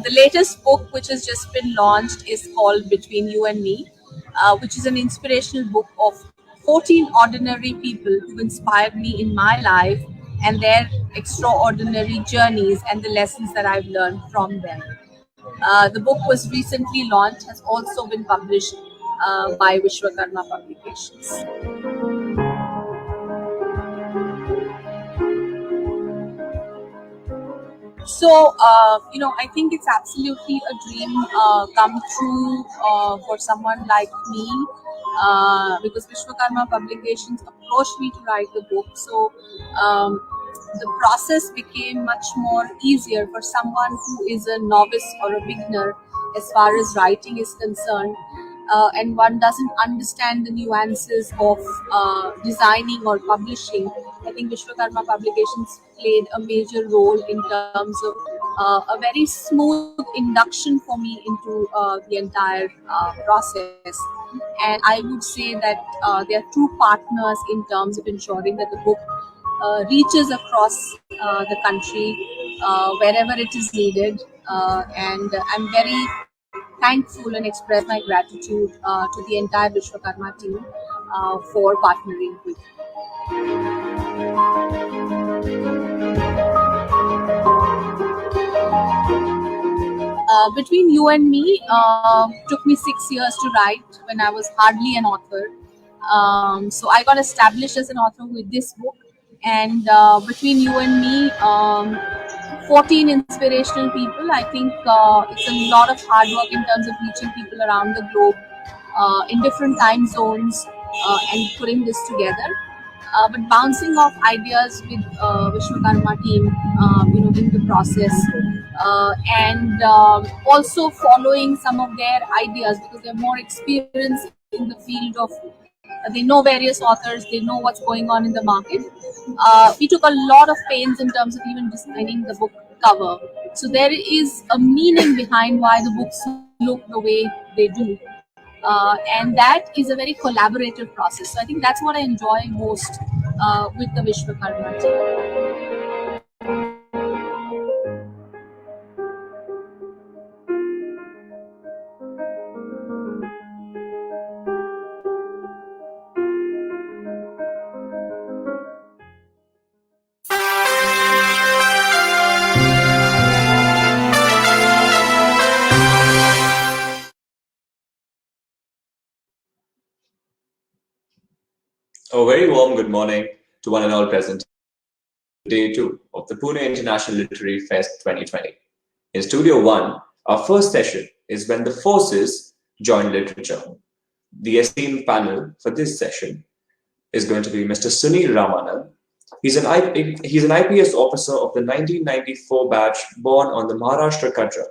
The latest book, which has just been launched, is called Between You and Me, which is an inspirational book of 14 ordinary people who inspired me in my life and their extraordinary journeys and the lessons that I've learned from them. The book was recently launched, has also been published by Vishwakarma Publications. So, I think it's absolutely a dream come true for someone like me, because Vishwakarma Publications approached me to write the book. So, the process became much more easier for someone who is a novice or a beginner as far as writing is concerned, and one doesn't understand the nuances of designing or publishing. I think Vishwakarma Publications played a major role in terms of a very smooth induction for me into the entire process. And I would say that they are true partners in terms of ensuring that the book reaches across the country wherever it is needed. And I'm very thankful and express my gratitude to the entire Vishwakarma team for partnering with me. Between You and Me took me 6 years to write when I was hardly an author. So I got established as an author with this book. And Between You and Me, 14 inspirational people. I think it's a lot of hard work in terms of reaching people around the globe in different time zones and putting this together. But bouncing off ideas with Vishwakarma team, in the process, and also following some of their ideas because they're more experienced in the field of. They know various authors. They know what's going on in the market. We took a lot of pains in terms of even designing the book cover. So there is a meaning behind why the books look the way they do. And that is a very collaborative process. So I think that's what I enjoy most with the Vishwakarma team. A very warm good morning to one and all present. Day 2 of the Pune International Literary Fest 2020. In Studio 1, our first session is When the Forces Join Literature. The esteemed panel for this session is going to be Mr. Sunil Ramanand. He's an IPS officer of the 1994 batch born on the Maharashtra Katra.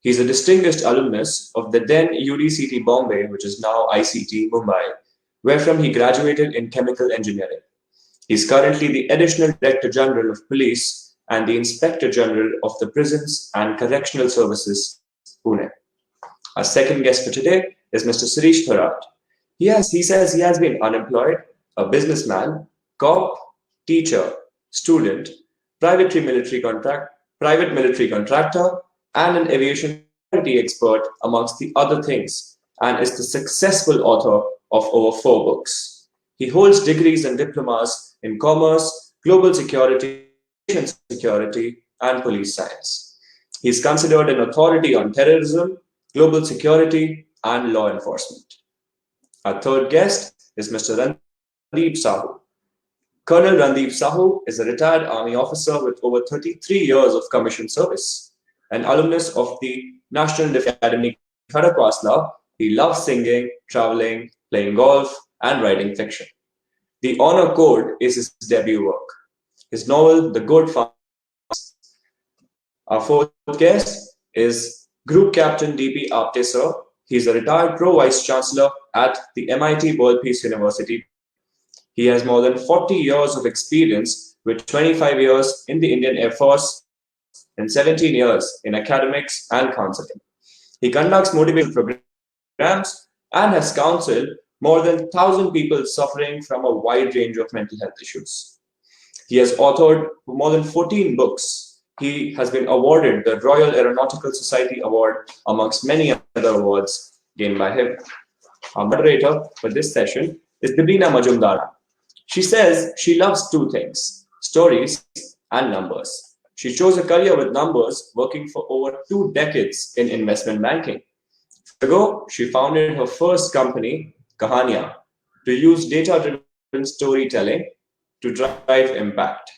He's a distinguished alumnus of the then UDCT Bombay, which is now ICT Mumbai, wherefrom he graduated in chemical engineering. He's currently the Additional Director General of Police and the Inspector General of the Prisons and Correctional Services, Pune. Our second guest for today is Mr. Sirish Thorat. He says he has been unemployed, a businessman, cop, teacher, student, private military contractor, and an aviation security expert, amongst the other things, and is the successful author of over 4 books. He holds degrees and diplomas in commerce, global security, and police science. He is considered an authority on terrorism, global security, and law enforcement. Our third guest is Mr. Randeep Sahu. Colonel Randeep Sahu is a retired Army officer with over 33 years of commissioned service. An alumnus of the National Defense Academy, Kharakwarsla, he loves singing, traveling, playing golf, and writing fiction. The Honor Code is his debut work. His novel, The Good Farmer. Our fourth guest is Group Captain D.P. Apte sir. He is a retired Pro-Vice Chancellor at the MIT World Peace University. He has more than 40 years of experience with 25 years in the Indian Air Force and 17 years in academics and consulting. He conducts motivational programs and has counseled more than 1,000 people suffering from a wide range of mental health issues. He has authored more than 14 books. He has been awarded the Royal Aeronautical Society Award amongst many other awards gained by him. Our moderator for this session is Deblina Majumdar. She says she loves two things, stories and numbers. She chose a career with numbers, working for over 2 decades in investment banking. Ago, she founded her first company, Kahania, to use data-driven storytelling to drive impact.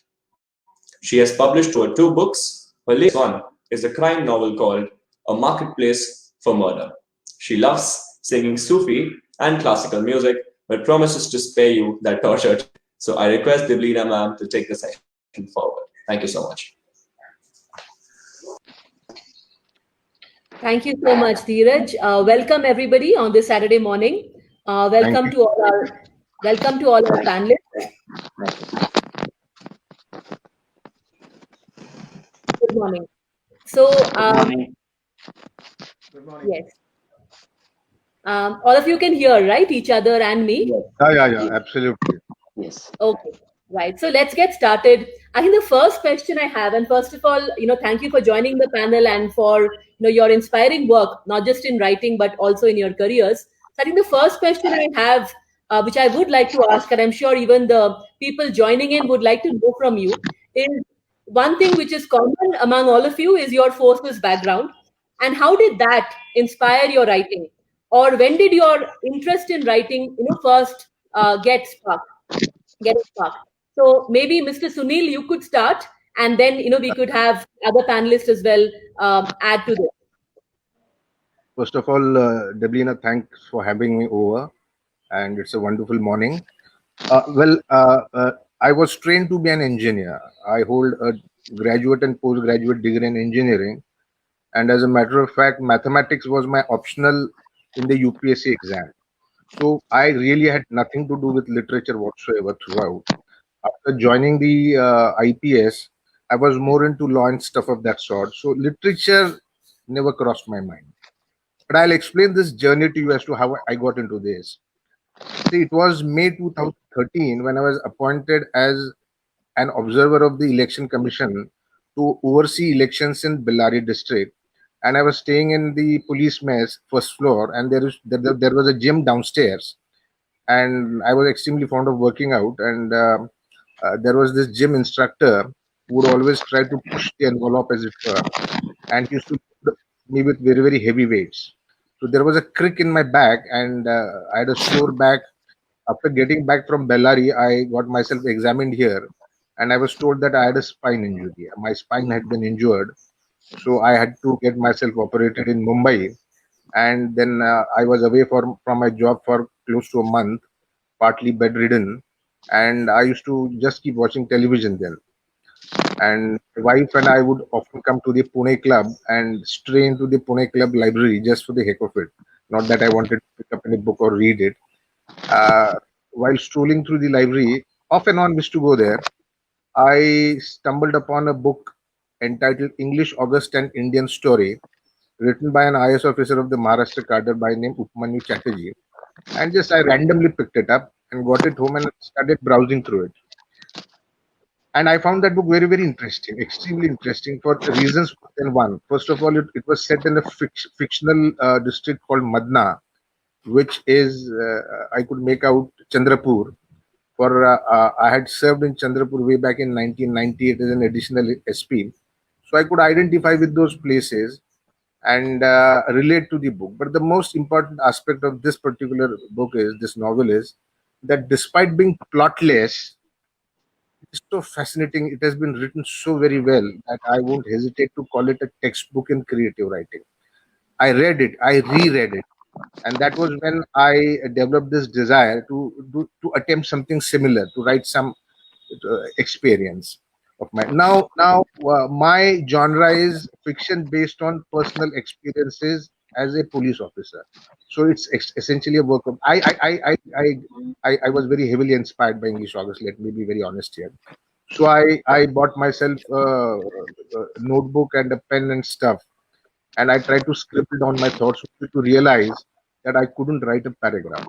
She has published over 2 books. Her latest one is a crime novel called A Marketplace for Murder. She loves singing Sufi and classical music, but promises to spare you that torture. So I request Deblina ma'am to take the session forward. Thank you so much. Thank you so much, Dheeraj. Welcome everybody on this Saturday morning. Welcome to all our panelists. Good morning. So, Good morning. yes, all of you can hear, right? Each other and me. Yeah, absolutely. Yes. Okay, right. So let's get started. I think the first question I have, and first of all, thank you for joining the panel and for your inspiring work, not just in writing but also in your careers. So I think the first question I have, which I would like to ask, and I'm sure even the people joining in would like to know from you, is one thing which is common among all of you is your forces background, and how did that inspire your writing, or when did your interest in writing, first get sparked? So maybe Mr. Sunil, you could start, and then we could have other panelists as well add to this. First of all, Deblina, thanks for having me over, and it's a wonderful morning. I was trained to be an engineer. I hold a graduate and postgraduate degree in engineering, and as a matter of fact, mathematics was my optional in the UPSC exam. So I really had nothing to do with literature whatsoever throughout. After joining the IPS, I was more into law and stuff of that sort. So literature never crossed my mind. But I'll explain this journey to you as to how I got into this. See, it was May 2013 when I was appointed as an observer of the Election Commission to oversee elections in Bellary district. And I was staying in the police mess first floor, and there was a gym downstairs. And I was extremely fond of working out, and there was this gym instructor who would always try to push the envelope as it were, and he used to put me with very, very heavy weights. So there was a crick in my back, and I had a sore back. After getting back from Bellary, I got myself examined here, and I was told that I had a spine injury. My spine had been injured, so I had to get myself operated in Mumbai. And then I was away from my job for close to a month, partly bedridden, and I used to just keep watching television then. And my wife and I would often come to the Pune club and stray into the Pune club library just for the heck of it. Not that I wanted to pick up any book or read it. While strolling through the library, off and on used to go there, I stumbled upon a book entitled English August and Indian Story, written by an IS officer of the Maharashtra cadre by name Upmanyu Chatterjee. And just I randomly picked it up and got it home and started browsing through it. And I found that book very, very interesting, extremely interesting for reasons more than one. First of all, it was set in a fictional district called Madna, which is, I could make out Chandrapur. I had served in Chandrapur way back in 1998 as an additional SP. So I could identify with those places. and relate to the book. But the most important aspect of this particular book is this novel is that despite being plotless, it's so fascinating. It has been written so very well that I won't hesitate to call it a textbook in creative writing. I read it, I reread it, and that was when I developed this desire to attempt something similar, to write some experience of mine. Now, my genre is fiction based on personal experiences as a police officer. So it's essentially a work of. I was very heavily inspired by English August. Let me be very honest here. So I bought myself a notebook and a pen and stuff, and I tried to scribble down my thoughts to realize that I couldn't write a paragraph.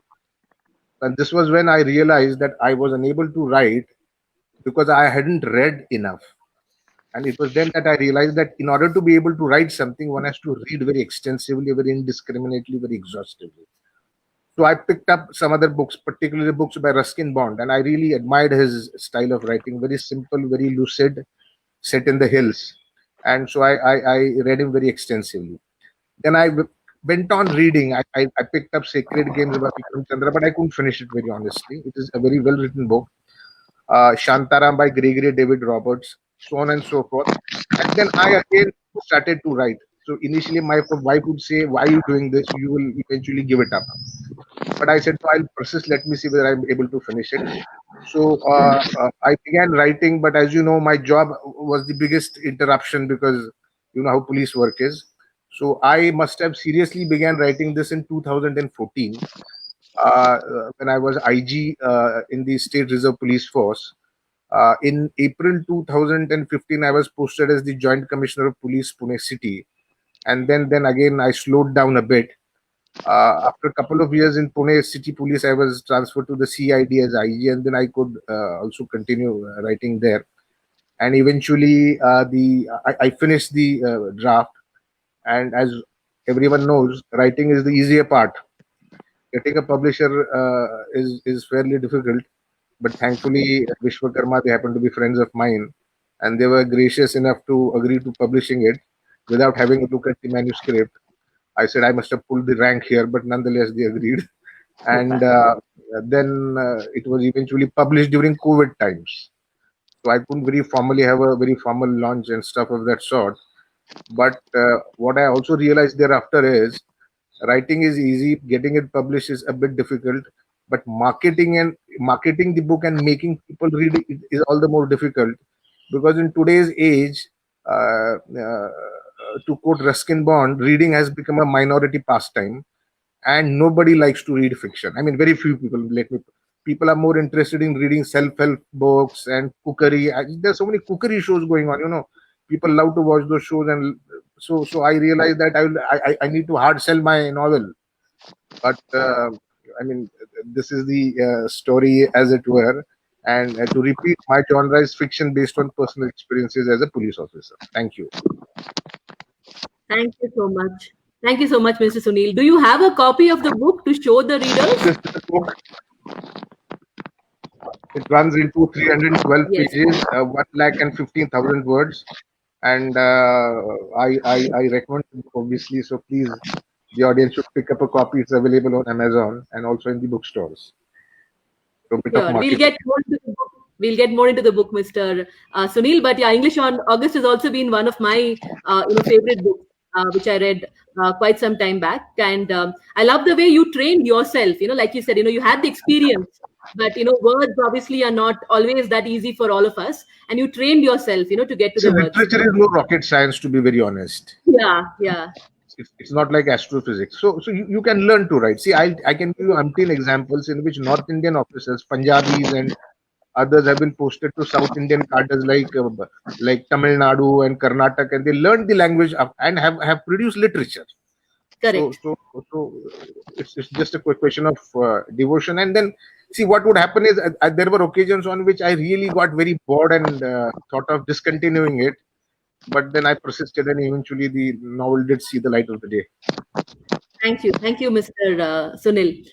And this was when I realized that I was unable to write because I hadn't read enough. And it was then that I realized that in order to be able to write something, one has to read very extensively, very indiscriminately, very exhaustively. So I picked up some other books, particularly books by Ruskin Bond, and I really admired his style of writing, very simple, very lucid, set in the hills. And so I read him very extensively. Then went on reading. I picked up Sacred Games by Vikram Chandra, but I couldn't finish it very honestly. It is a very well written book. Shantaram by Gregory David Roberts, so on and so forth. And then I again started to write. So initially, my wife would say, "Why are you doing this? You will eventually give it up." But I said, "No, I'll persist. Let me see whether I'm able to finish it." So I began writing, but as you know, my job was the biggest interruption because you know how police work is. So I must have seriously began writing this in 2014 when I was IG in the State Reserve Police Force. In April 2015, I was posted as the Joint Commissioner of Police, Pune City. And then again, I slowed down a bit. After a couple of years in Pune City Police, I was transferred to the CID as IG, and then I could also continue writing there. And eventually, I finished the draft. And as everyone knows, writing is the easier part. Getting a publisher is fairly difficult, but thankfully Vishwakarma, they happen to be friends of mine, and they were gracious enough to agree to publishing it without having a look at the manuscript. I said I must have pulled the rank here, but nonetheless they agreed, and then it was eventually published during COVID times. So I couldn't very formally have a very formal launch and stuff of that sort. But what I also realized thereafter is writing is easy, getting it published is a bit difficult, but marketing the book and making people read it is all the more difficult, because in today's age, to quote Ruskin Bond, reading has become a minority pastime, and nobody likes to read fiction. I mean, very few people. People are more interested in reading self-help books and cookery. There's so many cookery shows going on. You know, people love to watch those shows, and so I realized that I need to hard sell my novel. But I mean, this is the story, as it were. And to repeat, my genre is fiction based on personal experiences as a police officer. Thank you. Thank you so much. Thank you so much, Mr. Sunil. Do you have a copy of the book to show the readers? This is the book. It runs into 312 Yes. pages, 1,15,000 words, and I recommend it, obviously. So please, the audience should pick up a copy. It's available on Amazon and also in the bookstores. So a bit of Sure. marketing. We'll get more into the book, Mr. Sunil. But yeah, English on August has also been one of my favorite books, which I read quite some time back. And I love the way you trained yourself. You know, like you said, you had the experience, but words obviously are not always that easy for all of us. And you trained yourself, to get to See, the words. literature is no rocket science, to be very honest. Yeah. It's not like astrophysics. So you can learn to write. See, I can give you umpteen examples in which North Indian officers, Punjabis and others, have been posted to South Indian cadres like Tamil Nadu and Karnataka, and they learned the language and have produced literature. Correct. So it's just a quick question of devotion. And then see, what would happen is there were occasions on which I really got very bored and thought of discontinuing it. But then I persisted, and eventually the novel did see the light of the day. Thank you, Mr. Sunil.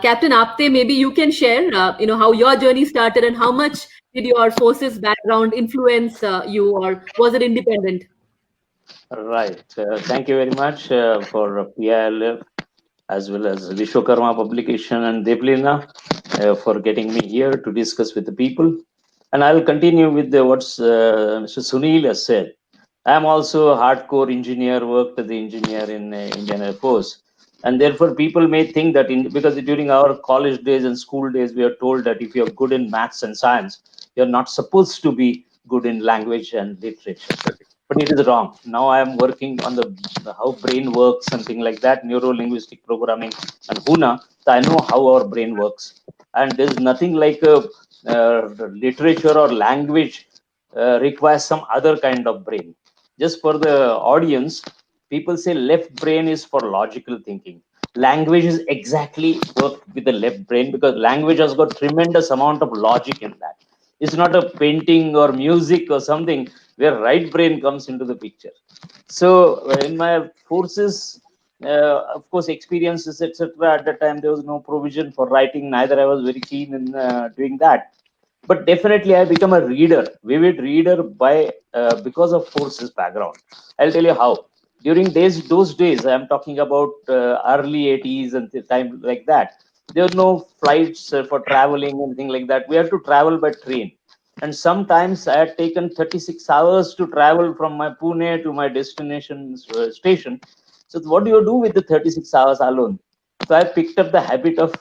Captain Apte, maybe you can share, how your journey started and how much did your forces background influence you, or was it independent? Right. Thank you very much for PILF as well as Vishwakarma Publication and Deblina for getting me here to discuss with the people. And I'll continue with what's Mr. Sunil has said. I'm also a hardcore engineer, worked as the engineer in Indian Air Force. And therefore, people may think that because during our college days and school days, we are told that if you're good in maths and science, you're not supposed to be good in language and literature. But it is wrong. Now I am working on the how brain works, something like that, neuro linguistic programming and HUNA. So I know how our brain works, and there's nothing like a literature or language requires some other kind of brain. Just for the audience, people say left brain is for logical thinking. Language is exactly work with the left brain because language has got tremendous amount of logic in that. It's not a painting or music or something where right brain comes into the picture. So in my forces, of course, experiences, etc. At that time, there was no provision for writing. Neither I was very keen in doing that. But definitely, I become a reader, vivid reader by because of forces background. I'll tell you how. During those days, I'm talking about early 80s and the time like that. There were no flights for traveling, anything like that. We had to travel by train, and sometimes I had taken 36 hours to travel from my Pune to my destination station. So what do you do with the 36 hours alone? So I picked up the habit of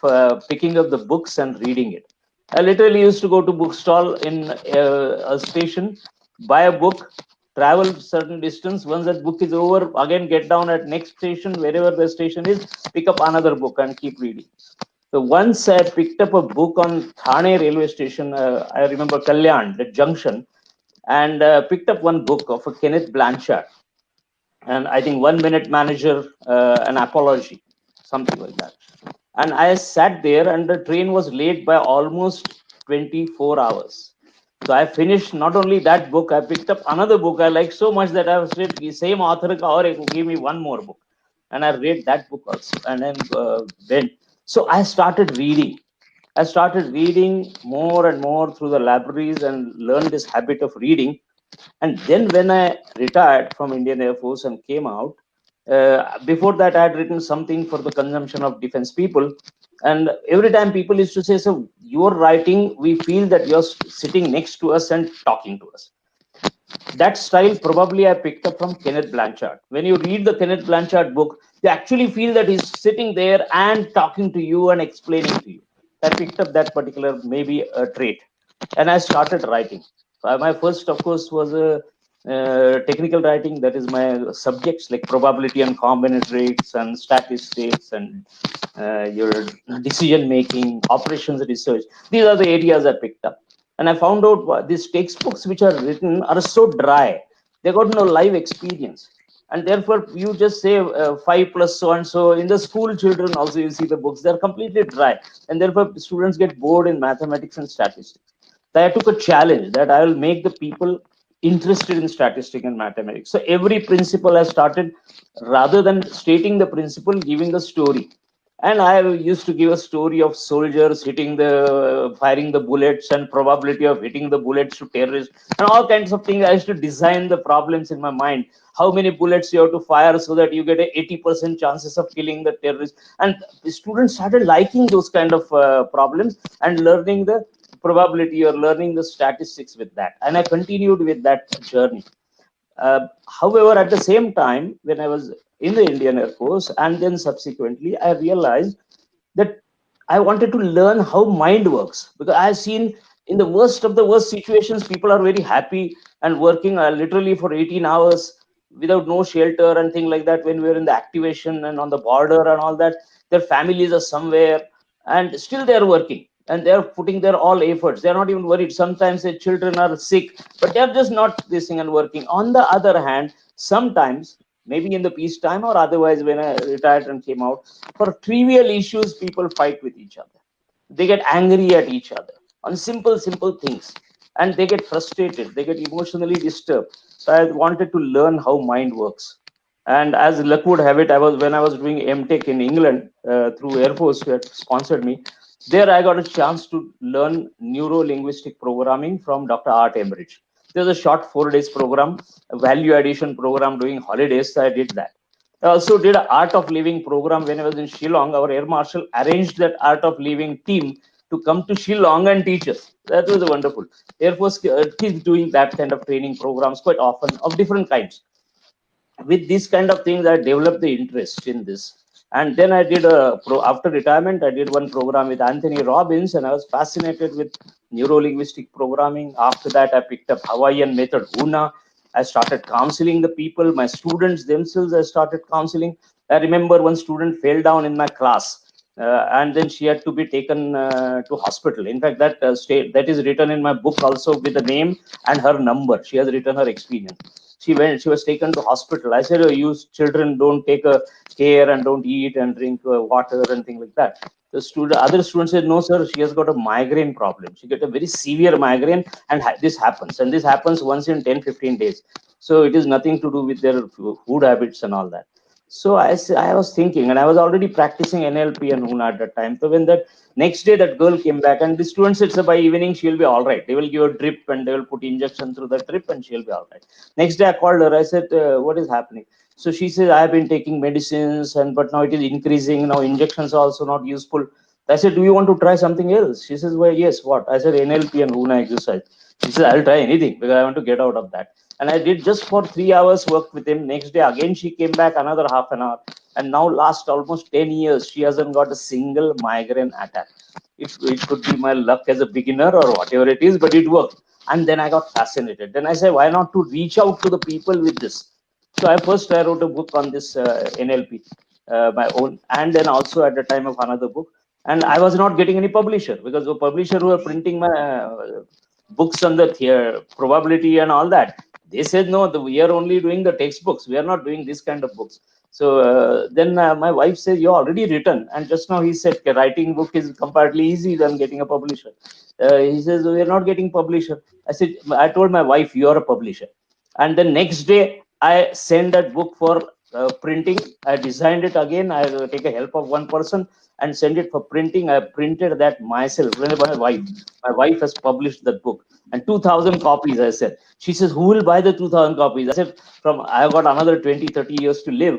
picking up the books and reading it. I literally used to go to bookstall in a station, buy a book, travel certain distance. Once that book is over, again get down at next station, wherever the station is, pick up another book and keep reading. So once I picked up a book on Thane railway station. I remember Kalyan, the junction, and picked up one book of a Kenneth Blanchard, and I think 1 Minute Manager, an apology, something like that. And I sat there, and the train was late by almost 24 hours. So I finished not only that book, I picked up another book I liked so much that I was read the same author or give me one more book, and I read that book also, and then went. So I started reading. I started reading more and more through the libraries and learned this habit of reading. And then when I retired from Indian Air Force and came out, before that I had written something for the consumption of defense people. And every time people used to say, so you're writing, we feel that you're sitting next to us and talking to us. That style probably I picked up from Kenneth Blanchard. When you read the Kenneth Blanchard book, you actually feel that he's sitting there and talking to you and explaining to you. I picked up that particular maybe a trait, and I started writing. My first, of course, was a technical writing. That is my subjects like probability and combinatorics and statistics and your decision making, operations research. These are the areas I picked up. And I found out these textbooks which are written are so dry. They got no live experience. And therefore, you just say 5 plus so and so. In the school, children also, you see the books, they're completely dry. And therefore, students get bored in mathematics and statistics. So I took a challenge that I will make the people interested in statistics and mathematics. So every principle I started, rather than stating the principle, giving a story. And I used to give a story of soldiers hitting the firing the bullets and probability of hitting the bullets to terrorists and all kinds of things. I used to design the problems in my mind. How many bullets you have to fire so that you get a 80% chances of killing the terrorist. And the students started liking those kind of problems and learning the probability or learning the statistics with that. And I continued with that journey. However, at the same time, when I was in the Indian Air Force and then subsequently, I realized that I wanted to learn how mind works because I've seen in the worst of the worst situations, people are very happy and working literally for 18 hours without no shelter and things like that. When we're in the activation and on the border and all that, their families are somewhere and still they're working and they're putting their all efforts. They're not even worried. Sometimes their children are sick, but they're just not this thing and working. On the other hand, sometimes maybe in the peacetime or otherwise when I retired and came out, for trivial issues, people fight with each other. They get angry at each other on simple things, and they get frustrated. They get emotionally disturbed. So I wanted to learn how mind works. And as luck would have it, when I was doing MTech in England through Air Force, who had sponsored me. There I got a chance to learn neuro linguistic programming from Dr. Art Embridge. There was a short 4 days program, a value addition program during holidays. So I did that. I also did an Art of Living program when I was in Shillong. Our Air Marshal arranged that Art of Living team to come to Shillong and teach us. That was wonderful. Air Force is doing that kind of training programs quite often of different kinds. With these kind of things, I developed the interest in this. And then I did after retirement, I did one program with Anthony Robbins, and I was fascinated with neuro-linguistic programming. After that, I picked up Hawaiian method, Huna. I started counseling the people, my students themselves. I started counseling. I remember one student fell down in my class. And then she had to be taken to hospital. In fact, that is written in my book also, with the name and her number. She has written her experience. She was taken to hospital. I said, oh, you children don't take care and don't eat and drink water and things like that. Other students said, no, sir, she has got a migraine problem. She got a very severe migraine, and this happens. And this happens once in 10, 15 days. So it is nothing to do with their food habits and all that. So I was thinking, and I was already practicing NLP and Huna at that time. So when that next day that girl came back, and the student said, so by evening she'll be all right. They will give a drip and they will put injection through the drip and she'll be all right. Next day I called her. I said, what is happening? So she said, I have been taking medicines, but now it is increasing. Now injections are also not useful. I said, do you want to try something else? She says, well, yes, what? I said, NLP and Huna exercise. She said, I'll try anything because I want to get out of that. And I did just for 3 hours work with him. Next day, again, she came back another half an hour. And now last almost 10 years, she hasn't got a single migraine attack. It could be my luck as a beginner or whatever it is, but it worked. And then I got fascinated. Then I said, why not to reach out to the people with this? So I wrote a book on this NLP, my own, and then also at the time of another book. And I was not getting any publisher, because the publisher who were printing my books on the probability and all that, they said, no, we are only doing the textbooks. We are not doing this kind of books. So then my wife says, you're already written. And just now he said, writing book is comparatively easy than getting a publisher. He says, we're not getting publisher. I told my wife, you're a publisher. And the next day, I sent that book for printing. I designed it again. I take a help of one person and send it for printing. I printed that myself. My wife has published that book, and 2,000 copies. I said, she says, who will buy the 2,000 copies? I said, I've got another 20, 30 years to live.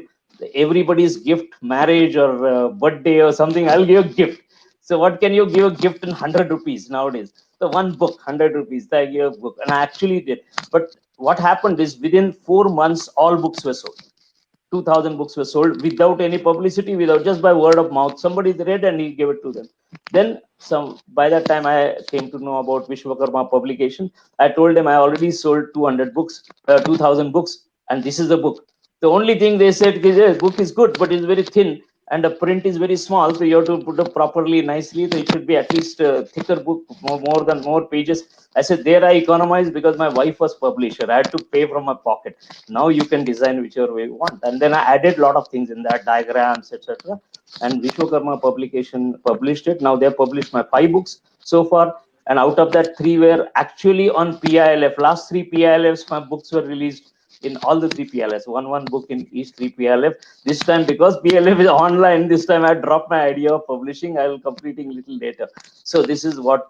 Everybody's gift, marriage or birthday or something, I'll give a gift. So what can you give a gift in 100 rupees nowadays? So one book, 100 rupees, I gave a book, and I actually did. But what happened is within 4 months, all books were sold. 2,000 books were sold without any publicity, without, just by word of mouth. Somebody read and he gave it to them. Then by that time I came to know about Vishwakarma publication. I told them I already sold 200 books, 2,000 books, and this is the book. The only thing they said is, the book is good, but it's very thin, and the print is very small, so you have to put it properly, nicely. So it should be at least a thicker book, more pages. I said, there I economized because my wife was publisher. I had to pay from my pocket. Now you can design whichever way you want. And then I added a lot of things in that, diagrams, etc. And Vishwakarma publication published it. Now they have published my 5 books so far. And out of that, 3 were actually on PILF. Last 3 PILFs, my books were released in all the 3 PLFs, one book in each 3 PLF. This time, because PLF is online, this time I dropped my idea of publishing. I will completing little later. So this is what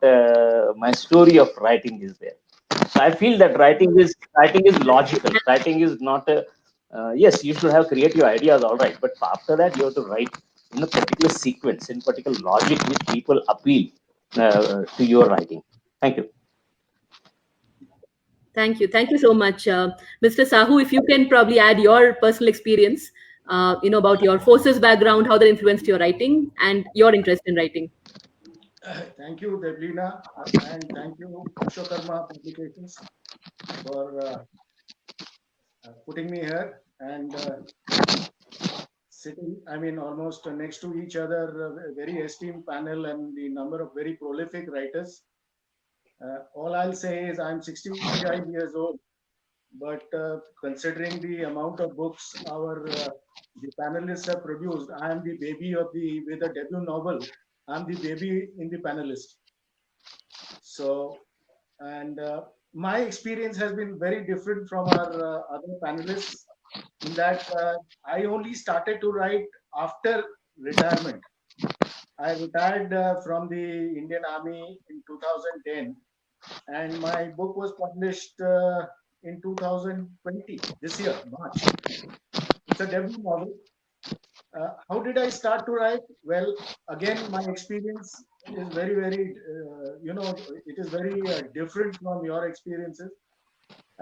my story of writing is there. So I feel that writing is logical. Writing is not a yes, you should have creative ideas, all right, but after that you have to write in a particular sequence, in particular logic, which people appeal to your writing. Thank you. Thank you so much, Mr. Sahu. If you can probably add your personal experience, about your forces background, how that influenced your writing and your interest in writing. Thank you, Devlina, and thank you, Vishwakarma Publications, for putting me here and sitting, almost next to each other, a very esteemed panel and the number of very prolific writers. All I'll say is I'm 65 years old, but considering the amount of books the panelists have produced, I am the baby with a debut novel. I'm the baby in the panelist. So, and my experience has been very different from our other panelists in that I only started to write after retirement. I retired from the Indian Army in 2010, and my book was published in 2020, this year, March. It's a debut novel. How did I start to write? Well, again, my experience is very, it is very different from your experiences.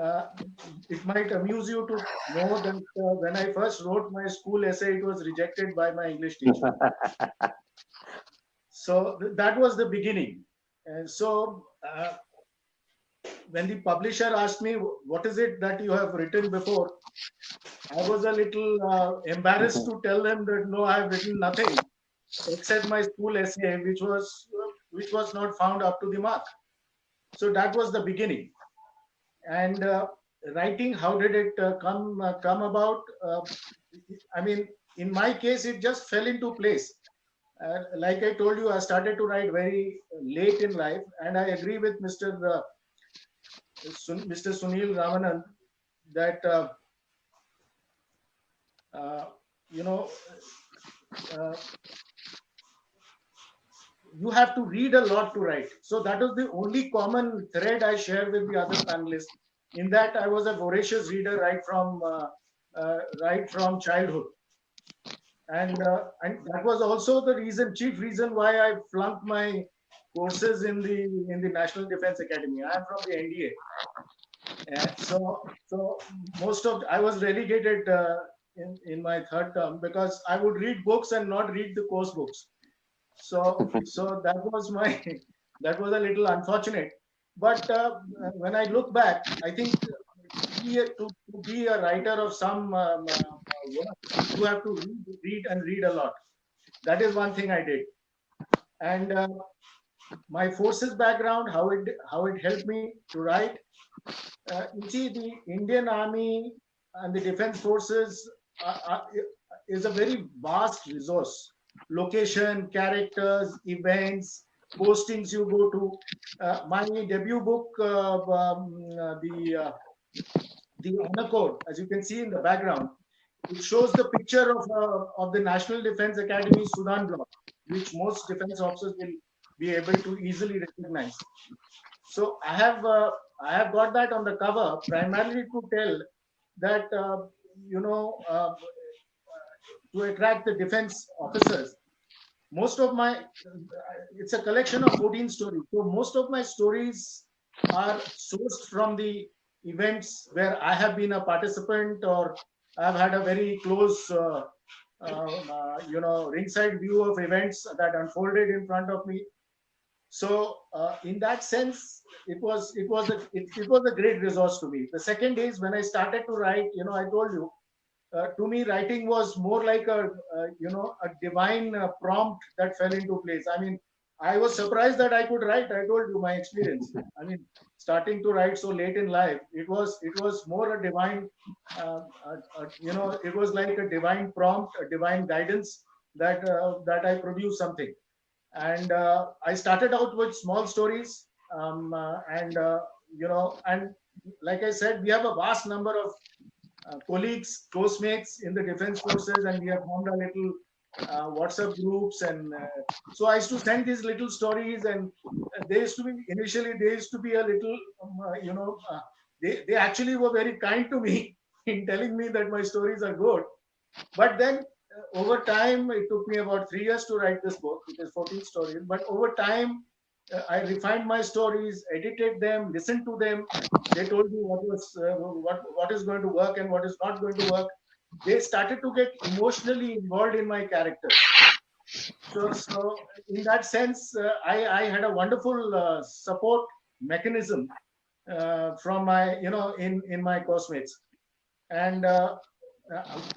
Uh, it might amuse you to know that when I first wrote my school essay, it was rejected by my English teacher. So that was the beginning. And so when the publisher asked me, what is it that you have written before? I was a little embarrassed to tell them that no, I have written nothing except my school essay, which was not found up to the mark. So that was the beginning. And writing, how did it come about? I mean, in my case, it just fell into place. Like I told you, I started to write very late in life, and I agree with Mr. Sunil Ramanand that you know you have to read a lot to write. So that was the only common thread I share with the other panelists. In that, I was a voracious reader right from childhood, and that was also the chief reason why I flunked my courses in the National Defense Academy. I am from the NDA, and so I was relegated in my third term because I would read books and not read the course books. So that was that was a little unfortunate. But when I look back, I think to be a writer of some work, you have to read and read a lot. That is one thing I did. And my forces background, how it helped me to write. You see, the Indian Army and the Defense Forces is a very vast resource. Location, characters, events, postings you go to. My debut book, the Honor Code, as you can see in the background, it shows the picture of the National Defense Academy Sudan block, which most defense officers will be able to easily recognize. So I have got that on the cover primarily to tell that to attract the defense officers. Most of my it's a collection of 14 stories. So most of my stories are sourced from the events where I have been a participant or I've had a very close ringside view of events that unfolded in front of me. So in that sense, it was a great resource to me. The second is when I started to write. I told you, to me, writing was more like a divine prompt that fell into place. I mean, I was surprised that I could write. I told you my experience. I mean, starting to write so late in life, it was more a divine, it was like a divine prompt, a divine guidance that I produced something. And I started out with small stories, and like I said, we have a vast number of colleagues, close mates in the defense forces, and we have formed a little WhatsApp groups. And so I used to send these little stories, and they used to be a little, they actually were very kind to me in telling me that my stories are good. But then over time, it took me about 3 years to write this book. It is 14 stories, but over time, I refined my stories, edited them, listened to them. They told me what is going to work and what is not going to work. They started to get emotionally involved in my characters. So in that sense, I had a wonderful support mechanism from my, in my course-mates. And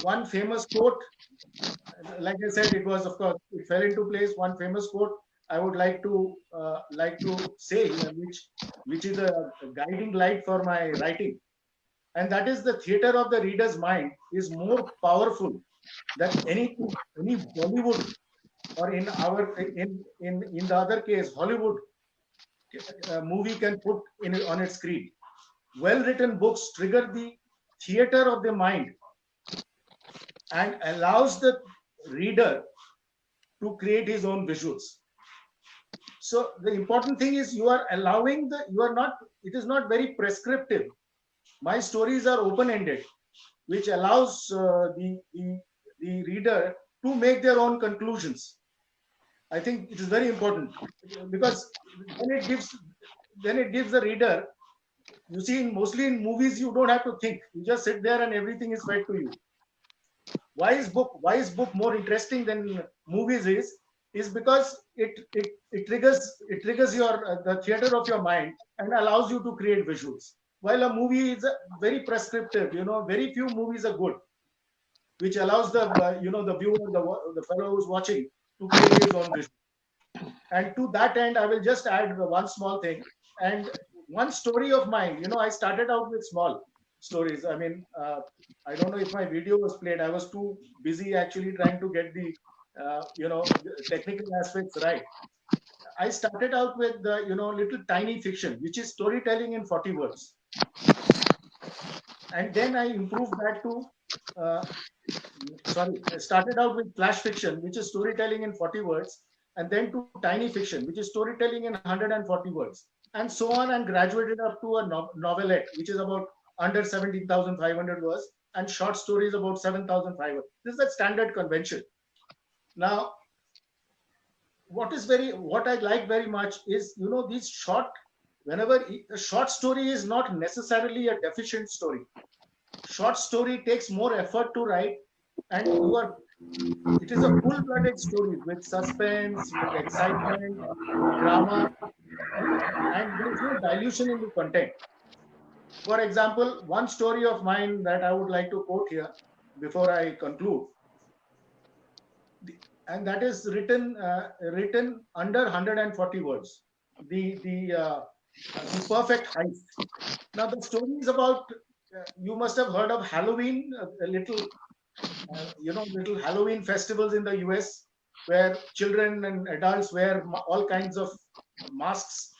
one famous quote, like I said, it was, of course, it fell into place. One famous quote I would like to say here, which is a guiding light for my writing, and that is: the theater of the reader's mind is more powerful than any Bollywood, or in the other case Hollywood movie can put on its screen. Well-written books trigger the theater of the mind and allows the reader to create his own visuals. So the important thing is you are allowing it is not very prescriptive. My stories are open-ended, which allows the reader to make their own conclusions. I think it is very important because then it gives the reader. You see, mostly in movies, you don't have to think. You just sit there and everything is fed to you. Why is book more interesting than movies is because it triggers your the theater of your mind and allows you to create visuals. While a movie is very prescriptive, very few movies are good, which allows the the viewer, the fellow who's watching, to create his own vision. And to that end, I will just add one small thing. And one story of mine, I started out with small stories. I mean, I don't know if my video was played. I was too busy actually trying to get the technical aspects right. I started out with little tiny fiction, which is storytelling in 40 words. And then I improved that to, I started out with flash fiction, which is storytelling in 40 words, and then to tiny fiction, which is storytelling in 140 words, and so on, and graduated up to a novelette, which is about under 17,500 words, and short stories about 7,500. This is a standard convention. Now, what I like very much is, these short, whenever a short story is not necessarily a deficient story. Short story takes more effort to write, and it is a full-blooded story with suspense, with excitement, drama, and there is no dilution in the content. For example, one story of mine that I would like to quote here before I conclude, and that is written under 140 words. The Perfect Heist. Now the story is about. You must have heard of Halloween, little Halloween festivals in the US, where children and adults wear all kinds of masks,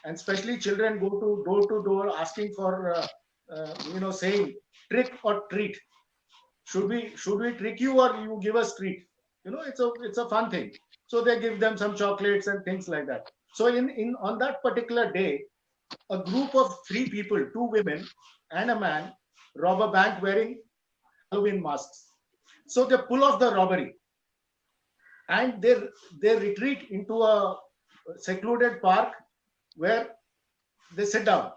and especially children go to door asking for, saying trick or treat. Should we trick you or you give us treat? It's a fun thing. So they give them some chocolates and things like that. So on that particular day, a group of 3 people, 2 women and a man, rob a bank wearing Halloween masks. So they pull off the robbery, and they retreat into a secluded park where they sit down.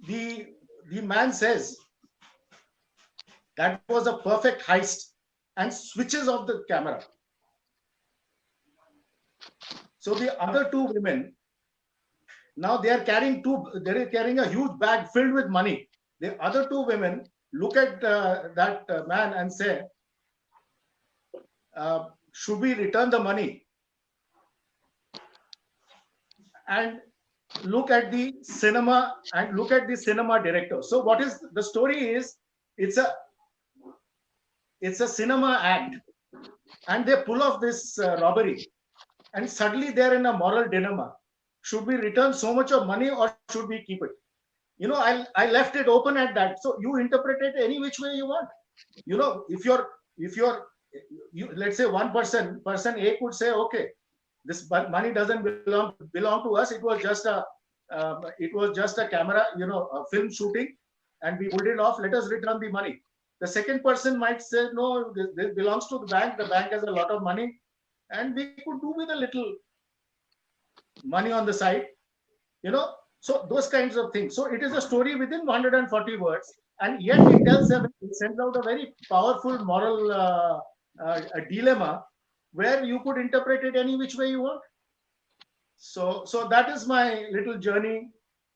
The man says that was a perfect heist and switches off the camera. So the other 2 women, now they are carrying a huge bag filled with money. The other 2 women look at that man and say, should we return the money? And look at the cinema director. So what is the story is, it's a cinema act, and they pull off this robbery, and suddenly they're in a moral dilemma. Should we return so much of money or should we keep it? I left it open at that. So you interpret it any which way you want. If let's say one person A could say, okay, this money doesn't belong to us. It was just a camera, a film shooting, and we pulled it off. Let us return the money. The second person might say, no, this belongs to the bank. The bank has a lot of money, and we could do with a little money on the side, so those kinds of things. So it is a story within 140 words, and yet it sends out a very powerful moral a dilemma where you could interpret it any which way you want. So that is my little journey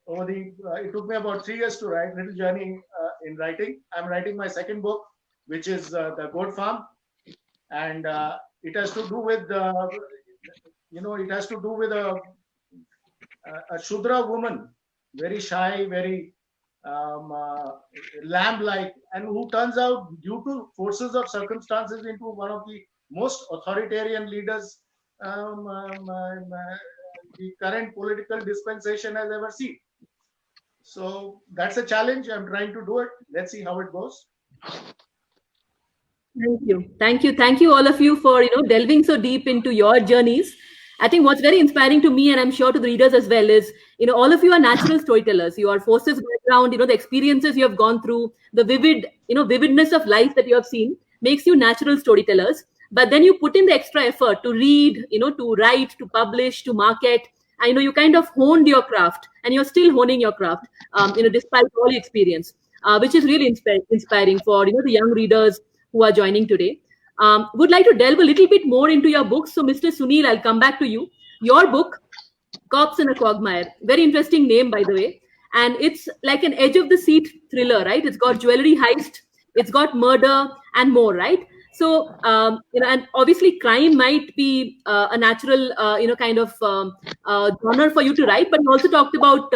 over it took me about 3 years to write, little journey in writing. I'm writing my second book, which is The Goat Farm, and it has to do with a Shudra woman, very shy, very lamb-like, and who turns out, due to forces of circumstances, into one of the most authoritarian leaders the current political dispensation has ever seen. So that's a challenge. I'm trying to do it. Let's see how it goes. Thank you, all of you, for delving so deep into your journeys. I think what's very inspiring to me, and I'm sure to the readers as well, is all of you are natural storytellers. You are forces background, the experiences you have gone through, the vividness of life that you have seen makes you natural storytellers. But then you put in the extra effort to read, to write, to publish, to market. I know you kind of honed your craft, and you're still honing your craft, despite all your experience, which is really inspiring for the young readers who are joining today. Would like to delve a little bit more into your books. So, Mr. Sunil, I'll come back to you. Your book, Cops in a Quagmire, very interesting name, by the way. And it's like an edge of the seat thriller, right? It's got jewelry heist, it's got murder, and more, right? So, and obviously, crime might be a natural, kind of genre for you to write, but you also talked about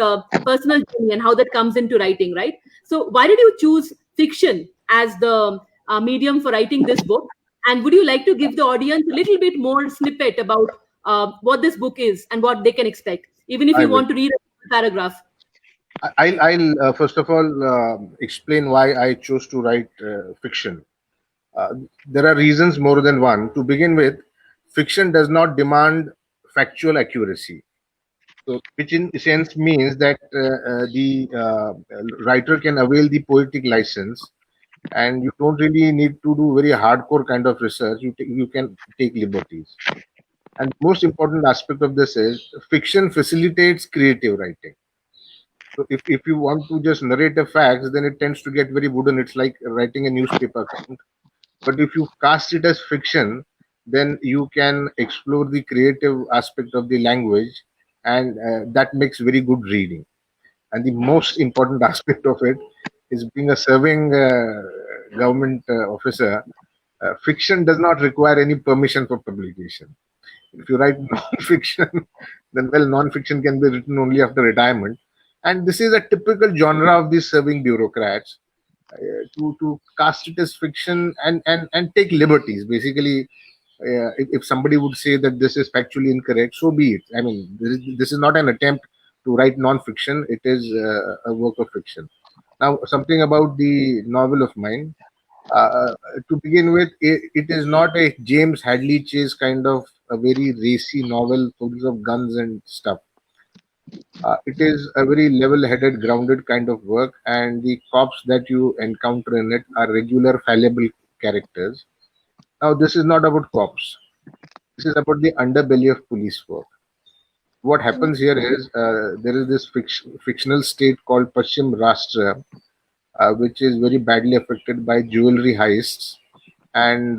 personal journey and how that comes into writing, right? So, why did you choose fiction as the medium for writing this book? And would you like to give the audience a little bit more snippet about what this book is and what they can expect, even if I you will. want to read a paragraph? I'll first of all explain why I chose to write fiction. There are reasons more than one. To begin with, fiction does not demand factual accuracy. So, which in a sense means that the writer can avail the poetic license, and you don't really need to do very hardcore kind of research. You can take liberties. And the most important aspect of this is fiction facilitates creative writing. So if you want to just narrate a fact, then it tends to get very wooden. It's like writing a newspaper account. But if you cast it as fiction, then you can explore the creative aspect of the language, and that makes very good reading. And the most important aspect of it is being a serving government officer. Fiction does not require any permission for publication. If you write non-fiction, then well, non-fiction can be written only after retirement. And this is a typical genre of these serving bureaucrats, to cast it as fiction and take liberties. Basically, if somebody would say that this is factually incorrect, so be it. I mean, this is not an attempt to write non-fiction. It is a work of fiction. Now, something about the novel of mine. To begin with, it is not a James Hadley Chase kind of a very racy novel full of guns and stuff. It is a very level-headed, grounded kind of work, and the cops that you encounter in it are regular, fallible characters. Now, this is not about cops. This is about the underbelly of police work. What happens here is there is this fictional state called Paschim Rashtra, which is very badly affected by jewelry heists, and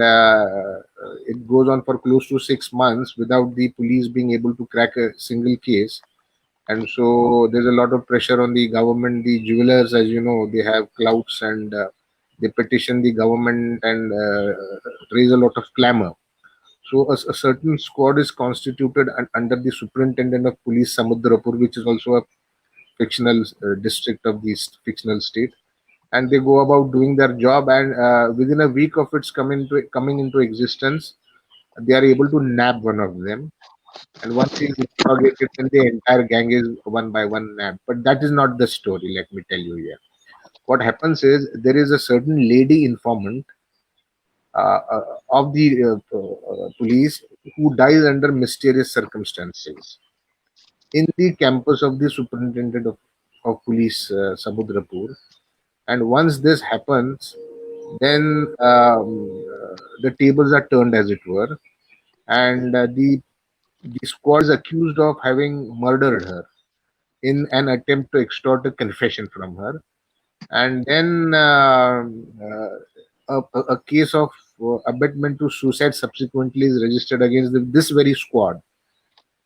it goes on for close to 6 months without the police being able to crack a single case. And so there's a lot of pressure on the government. The jewelers, as you know, they have clouts, and they petition the government and raise a lot of clamor. So a certain squad is constituted under the superintendent of police Samudrapur, which is also a fictional district of the fictional state, and they go about doing their job. And within a week of its coming into existence, they are able to nab one of them. And once he is interrogated, then the entire gang is one by one nabbed. But that is not the story, let me tell you here. What happens is there is a certain lady informant of the police who dies under mysterious circumstances in the campus of the superintendent of police, Samudrapur. And once this happens, then the tables are turned, as it were, and the squad is accused of having murdered her in an attempt to extort a confession from her. And then a case of abetment to suicide subsequently is registered against this very squad.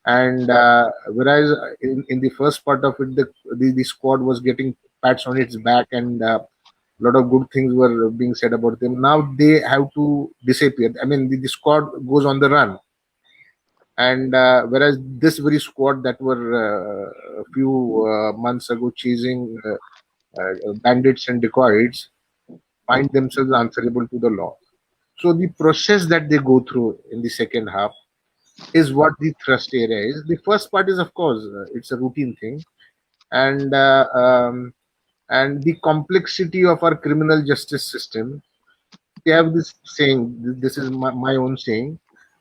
And whereas in the first part of it, the squad was getting pats on its back, and a lot of good things were being said about them. Now they have to disappear. I mean, the squad goes on the run. And whereas this very squad that were a few months ago chasing bandits and dacoits find themselves answerable to the law. So the process that they go through in the second half is what the thrust area is. The first part is, of course, it's a routine thing, and the complexity of our criminal justice system. They have this saying. This is my own saying.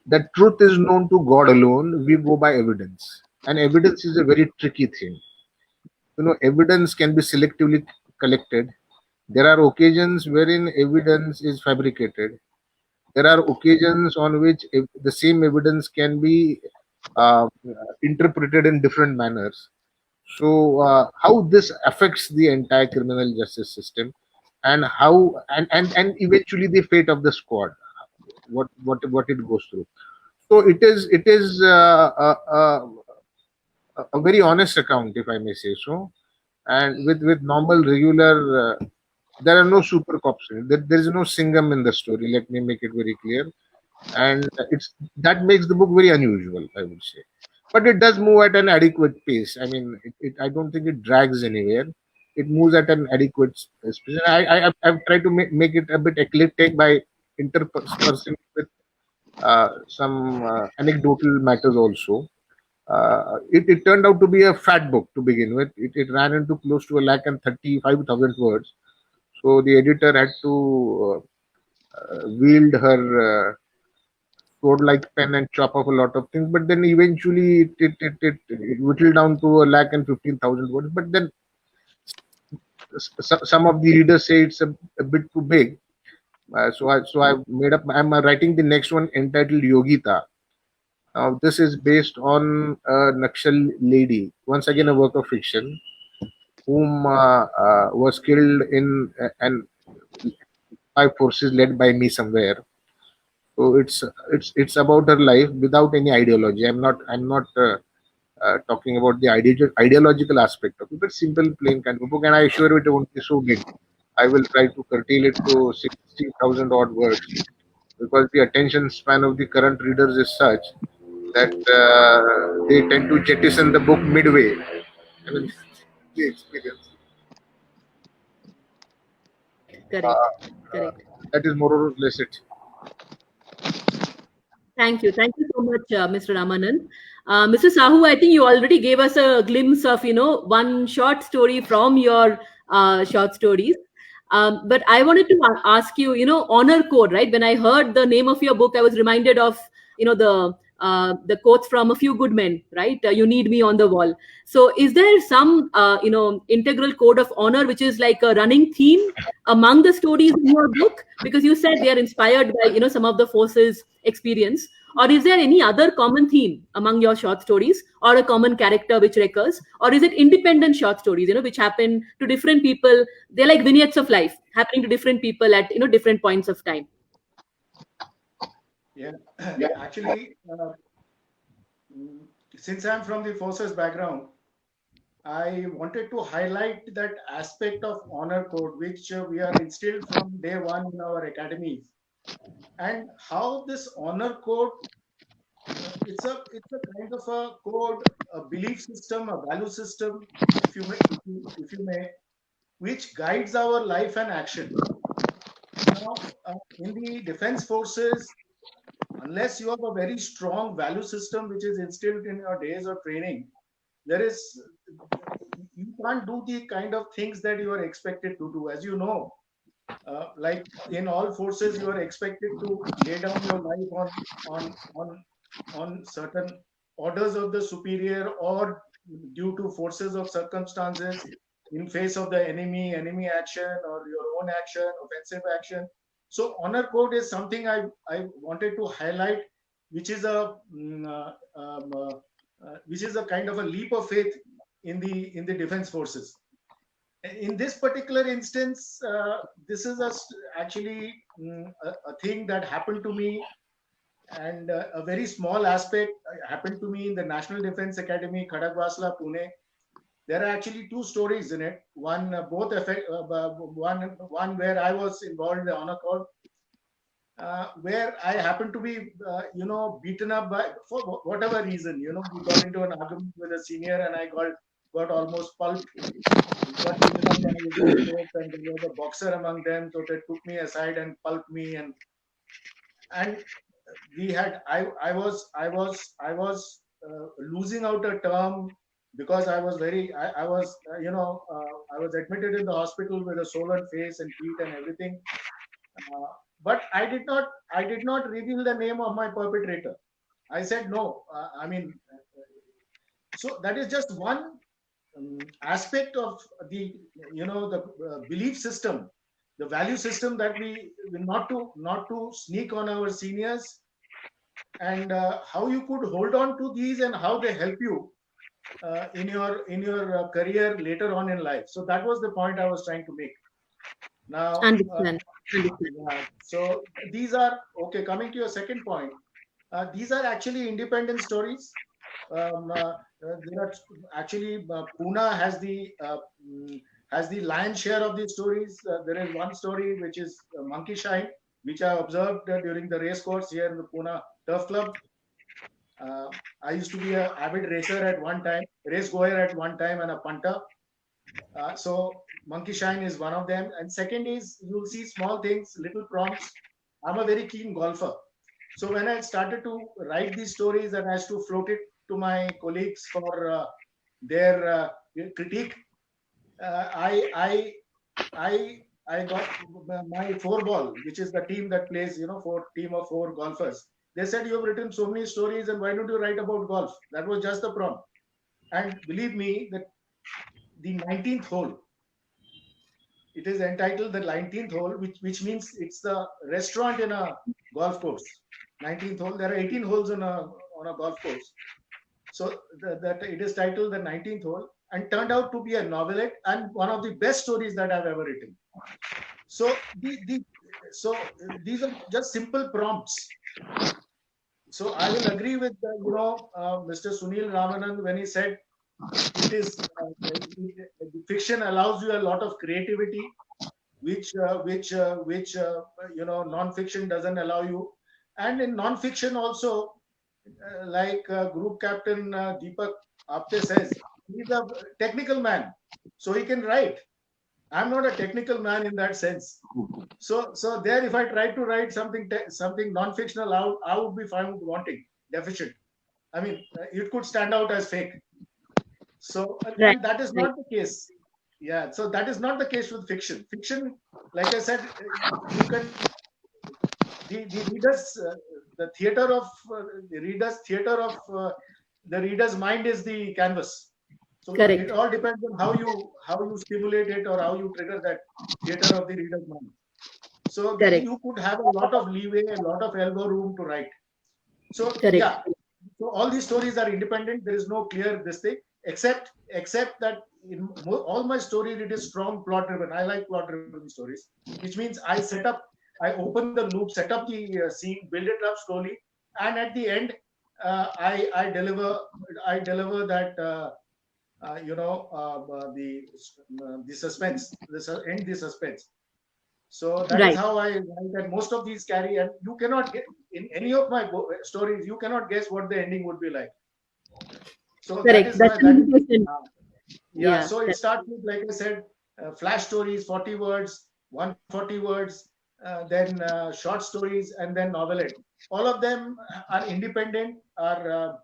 that truth is known to God alone. We go by evidence, and evidence is a very tricky thing. Evidence can be selectively collected. There are occasions wherein evidence is fabricated. There are occasions on which the same evidence can be uh, interpreted in different manners. So, how this affects the entire criminal justice system, and how and eventually the fate of the squad, what it goes through. So it is a very honest account, if I may say so, and with normal regular. There are no super cops in it. There is no Singham in the story. Let me make it very clear, and it's that makes the book very unusual, I would say. But it does move at an adequate pace. I mean, I don't think it drags anywhere. It moves at an adequate pace. I've tried to make it a bit eclectic by interspersing with some anecdotal matters also. It turned out to be a fat book to begin with. It ran into close to 1,35,000 words. So the editor had to wield her sword-like pen and chop off a lot of things. But then eventually it whittled down to 1,15,000 words. But then some of the readers say it's a bit too big. So I made up. I'm writing the next one entitled Yogita. Now this is based on a Nakshal lady. Once again, a work of fiction, whom was killed in and by forces led by me somewhere. So it's about her life without any ideology. I'm not talking about the ideological aspect of it, but simple, plain kind of book. And I assure you, it won't be so big. I will try to curtail it to 60,000 odd words, because the attention span of the current readers is such that they tend to jettison the book midway. I mean, the experience. Correct. Correct. That is more or less it. Thank you. Thank you so much, Mr. Ramanand. Mr. Sahu, I think you already gave us a glimpse of, one short story from your short stories. But I wanted to ask you, honor code, right? When I heard the name of your book, I was reminded of, the quotes from A Few Good Men, right? You need me on the wall. So is there some, integral code of honor, which is like a running theme among the stories in your book? Because you said they are inspired by, some of the forces experience. Or is there any other common theme among your short stories, or a common character which recurs? Or is it independent short stories, which happen to different people? They're like vignettes of life happening to different people at, different points of time. Yeah, actually, since I'm from the forces background, I wanted to highlight that aspect of honor code, which we are instilled from day one in our academies, and how this honor code, it's a kind of a code, a belief system, a value system, if you may, which guides our life and action. Now, in the defense forces, unless you have a very strong value system which is instilled in your days of training, there is you can't do the kind of things that you are expected to do. As you know, like in all forces, you are expected to lay down your life on certain orders of the superior, or due to forces of circumstances, in face of the enemy action, or your own action, offensive action. So honor code is something I wanted to highlight, which is a kind of a leap of faith in the defense forces. In this particular instance, this is actually a thing that happened to me, and a very small aspect happened to me in the National Defense Academy, Khadagwasla, Pune. There are actually two stories in it. One, one where I was involved in the honor code, where I happened to be, beaten up by, for whatever reason. We got into an argument with a senior, and I got almost pulped. Got beaten up by his coach, and there was a boxer among them, so they took me aside and pulped me, and we had I was losing out a term, because I was I was I was admitted in the hospital with a swollen face and feet and everything. but I did not reveal the name of my perpetrator. I said no. So that is just one aspect of the belief system, the value system that we not to sneak on our seniors, and how you could hold on to these and how they help you in your career later on in life. So that was the point I was trying to make. Now, Understand. yeah, so these are okay. Coming to your second point, these are actually independent stories. There are actually Pune has the lion's share of these stories. There is one story which is Monkey Shine, which I observed during the race course here in the Pune Turf Club. I used to be an avid racer at one time, race goer at one time, and a punter. So Monkey Shine is one of them. And second is you'll see small things, little prompts. I'm a very keen golfer. So when I started to write these stories and I used to float it to my colleagues for their critique, I got my 4-ball, which is the team that plays, team of 4 golfers. They said, you have written so many stories and why don't you write about golf? That was just the prompt. And believe me, that the 19th hole, it is entitled the 19th hole, which means it's the restaurant in a golf course. 19th hole, there are 18 holes on a golf course. So that it is titled the 19th hole, and turned out to be a novelette and one of the best stories that I've ever written. So so these are just simple prompts. So I will agree with Mr. Sunil Ramanand when he said it is fiction allows you a lot of creativity, which non-fiction doesn't allow you. And in non-fiction also, like Group Captain Deepak Apte says, he's a technical man, so he can write. I'm not a technical man in that sense. So there, if I tried to write something non-fictional, I would be found wanting, deficient. I mean, it could stand out as fake. So and that is not the case. Yeah, so that is not the case with fiction. Fiction, like I said, you can the readers, the theater of the reader's mind is the canvas. So Correct. it all depends on how you stimulate it or how you trigger that theater of the reader's mind. So you could have a lot of leeway, a lot of elbow room to write. So yeah, so all these stories are independent. There is no clear this thing, except that in all my stories it is strong plot driven. I like plot driven stories, which means I open the loop, set up the scene, build it up slowly, and at the end, I deliver that the suspense, end the suspense. So that is how I write that. Most of these carry, and you cannot get in any of my stories. You cannot guess what the ending would be like. So correct. So it starts with, like I said, flash stories, 40 words, 140 words. Then short stories, and then novelette. All of them are independent, are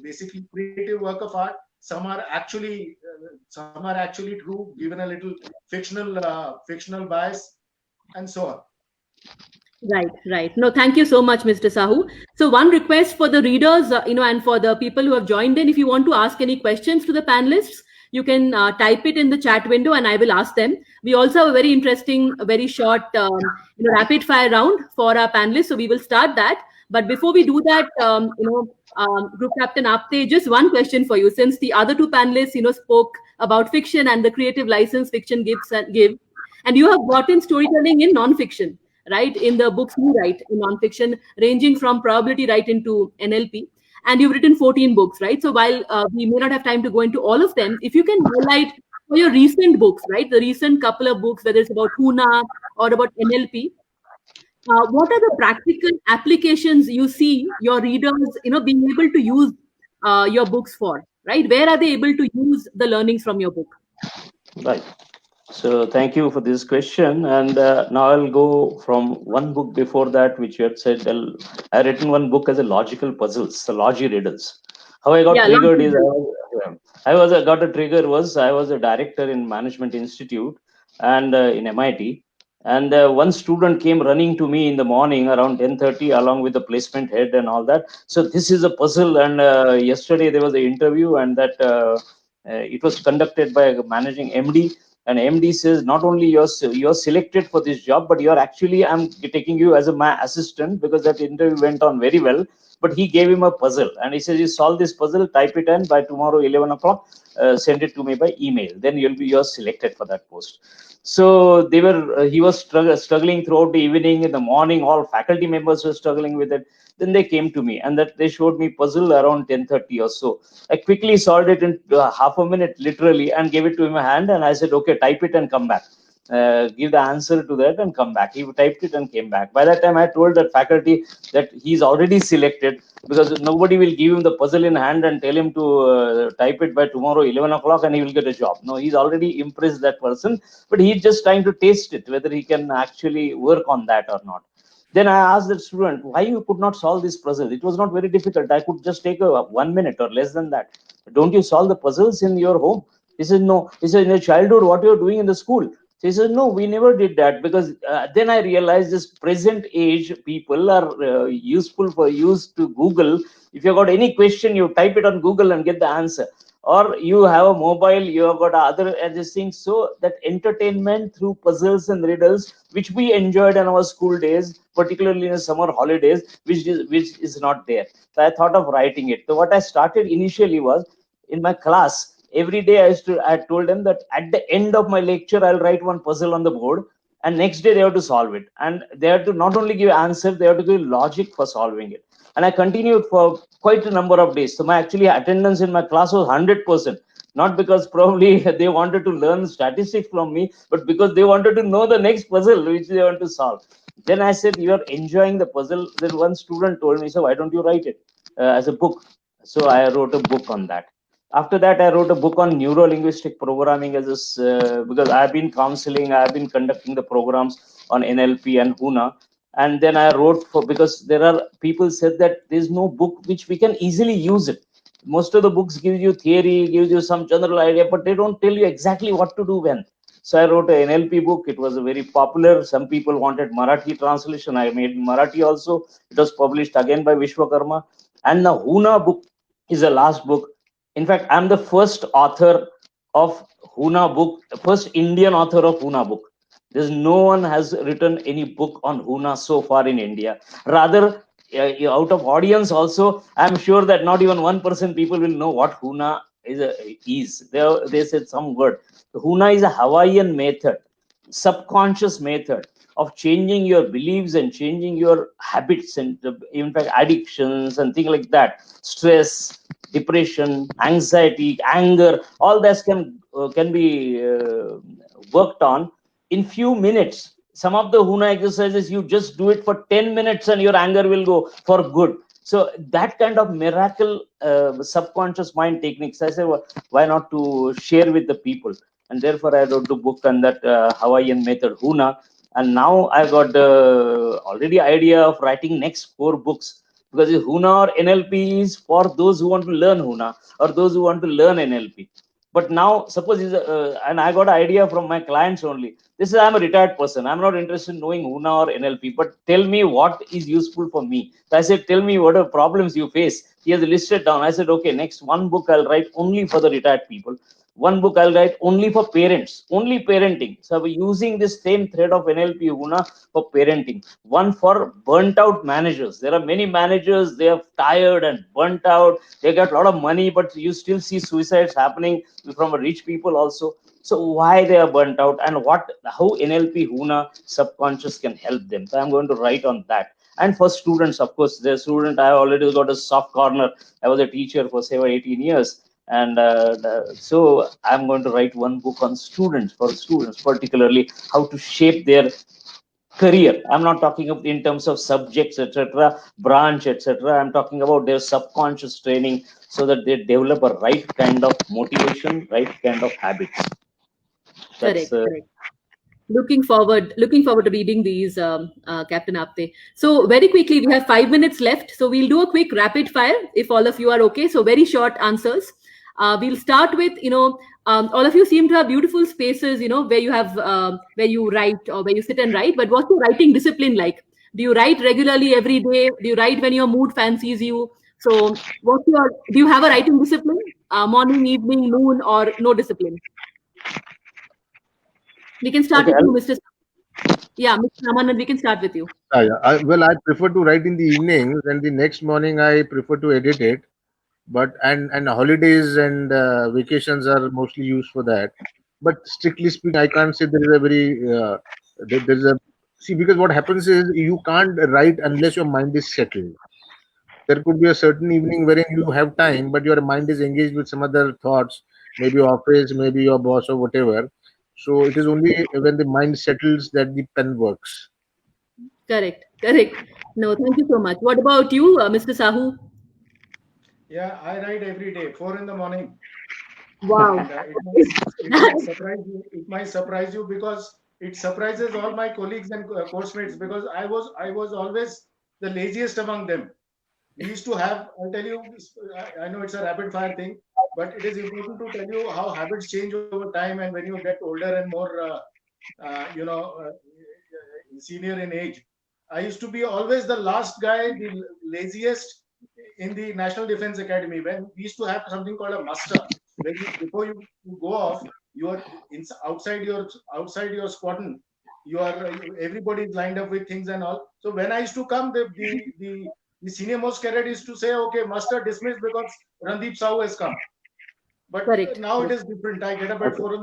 basically creative work of art. Some are actually true, given a little fictional bias, and so on. Right. No, thank you so much, Mr. Sahu. So one request for the readers, and for the people who have joined in, if you want to ask any questions to the panelists, you can type it in the chat window and I will ask them. We also have a very interesting, very short, rapid fire round for our panelists. So we will start that. But before we do that, Group Captain Apte, just one question for you. Since the other 2 panelists, spoke about fiction and the creative license fiction gives, and you have brought in storytelling in non-fiction, right? In the books you write in non-fiction, ranging from probability writing to NLP. And you've written 14 books, right? So while we may not have time to go into all of them, if you can highlight for your recent books, right? The recent couple of books, whether it's about HUNA or about NLP, what are the practical applications you see your readers, being able to use your books for, right? Where are they able to use the learnings from your book? Right. So thank you for this question. And now I'll go from one book before that, which you had said. I written one book as a logical puzzles, the Logi Riddles. How I got triggered is I was a director in Management Institute and in MIT. And one student came running to me in the morning around 10:30 along with the placement head and all that. So this is a puzzle, and yesterday there was an interview, and that it was conducted by a managing MD. And MD says, not only you're selected for this job, but you're actually, I'm taking you as my assistant, because that interview went on very well. But he gave him a puzzle, and he says, you solve this puzzle, type it in by tomorrow 11 o'clock, send it to me by email, then you're selected for that post. So they were he was struggling throughout the evening. In the morning, all faculty members were struggling with it. Then they came to me, and that they showed me puzzle around 10:30 or so. I quickly solved it in half a minute, literally, and gave it to him in hand. And I said, okay, type it and come back. Give the answer to that and come back. He typed it and came back. By that time, I told that faculty that he's already selected, because nobody will give him the puzzle in hand and tell him to type it by tomorrow 11 o'clock and he will get a job. No, he's already impressed that person, but he's just trying to taste it, whether he can actually work on that or not. Then I asked the student, why you could not solve this puzzle? It was not very difficult. I could just take 1 minute or less than that. Don't you solve the puzzles in your home? He said, no. He said, in your childhood, what you're doing in the school? So he said, no, we never did that, because then I realized this present age people are used to Google. If you got any question, you type it on Google and get the answer. Or you have a mobile, you have got other these things. So that entertainment through puzzles and riddles, which we enjoyed in our school days, particularly in the summer holidays, which is not there. So I thought of writing it. So what I started initially was, in my class, every day I told them that at the end of my lecture, I'll write one puzzle on the board, and next day they have to solve it. And they have to not only give answer, they have to give logic for solving it. And I continued for quite a number of days. So my actually attendance in my class was 100%. Not because probably they wanted to learn statistics from me, but because they wanted to know the next puzzle which they want to solve. Then I said, you are enjoying the puzzle. Then one student told me, so why don't you write it as a book? So I wrote a book on that. After that, I wrote a book on neuro-linguistic programming because I've been counseling, I've been conducting the programs on NLP and HUNA. And then I wrote because there are people said that there's no book which we can easily use it. Most of the books give you theory, gives you some general idea, but they don't tell you exactly what to do when. So I wrote an NLP book. It was very popular. Some people wanted Marathi translation. I made Marathi also. It was published again by Vishwakarma. And the HUNA book is the last book. In fact, I'm the first author of HUNA book, first Indian author of HUNA book. There's no one has written any book on HUNA so far in India. Rather, out of audience also, I'm sure that not even 1% people will know what HUNA is. They said some word. HUNA is a Hawaiian method, subconscious method of changing your beliefs and changing your habits, and in fact addictions and things like that, stress, depression, anxiety, anger, all that can be worked on in few minutes. Some of the HUNA exercises, you just do it for 10 minutes and your anger will go for good. So that kind of miracle subconscious mind techniques, I say, well, why not to share with the people? And therefore I wrote the book on that Hawaiian method, HUNA. And now I got already idea of writing next 4 books, because HUNA or NLP is for those who want to learn HUNA or those who want to learn NLP. But now, suppose, and I got an idea from my clients only. This is, I'm a retired person. I'm not interested in knowing HUNA or NLP, but tell me what is useful for me. So I said, tell me what are problems you face. He has listed down. I said, okay, next one book I'll write only for the retired people. One book I'll write only for parents, only parenting. So we're using this same thread of NLP HUNA for parenting. One for burnt out managers. There are many managers, they are tired and burnt out. They got a lot of money, but you still see suicides happening from rich people also. So why they are burnt out, and how NLP HUNA subconscious can help them. So I'm going to write on that. And for students, of course, the student, I already got a soft corner. I was a teacher for 18 years. And so I'm going to write one book on students, particularly how to shape their career. I'm not talking of in terms of subjects, etc., branch, etc. I'm talking about their subconscious training, so that they develop a right kind of motivation, right kind of habits. Correct. Looking forward to reading these, Captain Apte. So very quickly, we have 5 minutes left. So we'll do a quick rapid fire if all of you are okay. So very short answers. We'll start with, all of you seem to have beautiful spaces, where you have, where you write or where you sit and write. But what's your writing discipline like? Do you write regularly every day? Do you write when your mood fancies you? So, do you have a writing discipline? Morning, evening, noon, or no discipline? We can start Okay, with you, Mr. Yeah, Mr. Ramanand, we can start with you. Well, I prefer to write in the evenings, and the next morning I prefer to edit it. But and holidays and vacations are mostly used for that. But strictly speaking, I can't say there is a very there's a see, because what happens is you can't write unless your mind is settled. There could be a certain evening wherein you have time, but your mind is engaged with some other thoughts, maybe office, maybe your boss or whatever. So it is only when the mind settles that the pen works. Correct. No, thank you so much. What about you, Mr. Sahu? Yeah, I write every day, 4 in the morning. Wow. And it might surprise you. It might surprise you because it surprises all my colleagues and course mates, because I was always the laziest among them. We used to have, I'll tell you, I know it's a rapid fire thing, but it is important to tell you how habits change over time, and when you get older and more, senior in age. I used to be always the last guy, the laziest in the National Defense Academy, when we used to have something called a muster. Before you go off, you are outside your squadron. Everybody is lined up with things and all. So when I used to come, the senior most cadet used to say, "Okay, muster dismissed because Randeep Sahu has come." But Correct. now it is different. I get up at 4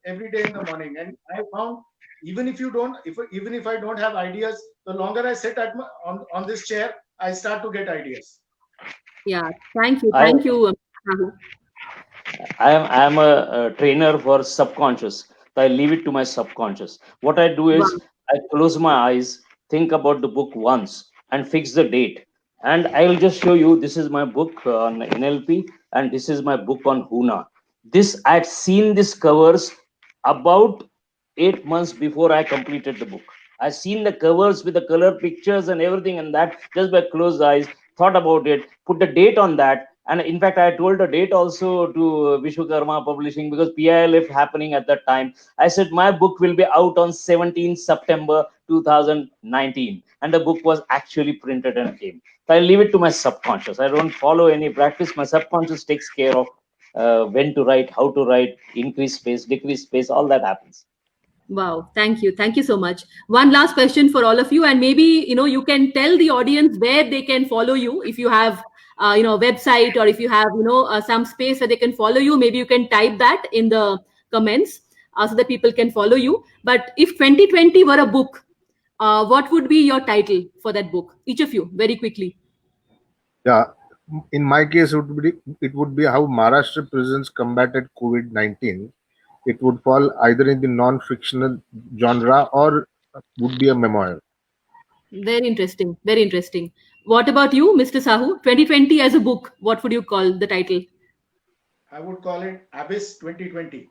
every day in the morning, and I found even if I don't have ideas, the longer I sit on this chair, I start to get ideas. Yeah, thank you, Sahu. I am a trainer for subconscious. So I leave it to my subconscious. What I do is Wow. I close my eyes, think about the book once, and fix the date. And I will just show you. This is my book on NLP, and this is my book on Huna. This I'd seen this covers about 8 months before I completed the book. I seen the covers with the color pictures and everything, and that just by closed eyes, thought about it, put the date on that. And in fact, I told the date also to Vishwakarma Publishing, because PILF happening at that time. I said my book will be out on 17 September 2019, and the book was actually printed and came. So I leave it to my subconscious. I don't follow any practice. My subconscious takes care of when to write, how to write, increase space, decrease space, all that happens. Wow, thank you so much. One last question for all of you, and maybe you can tell the audience where they can follow you. If you have a website, or if you have some space where they can follow you, maybe you can type that in the comments so that people can follow you. But if 2020 were a book, what would be your title for that book? Each of you, very quickly. Yeah, in my case, it would be how Maharashtra prisons combated COVID-19. It would fall either in the non-fictional genre or would be a memoir. Very interesting. Very interesting. What about you, Mr. Sahu? 2020 as a book, what would you call the title? I would call it Abyss 2020.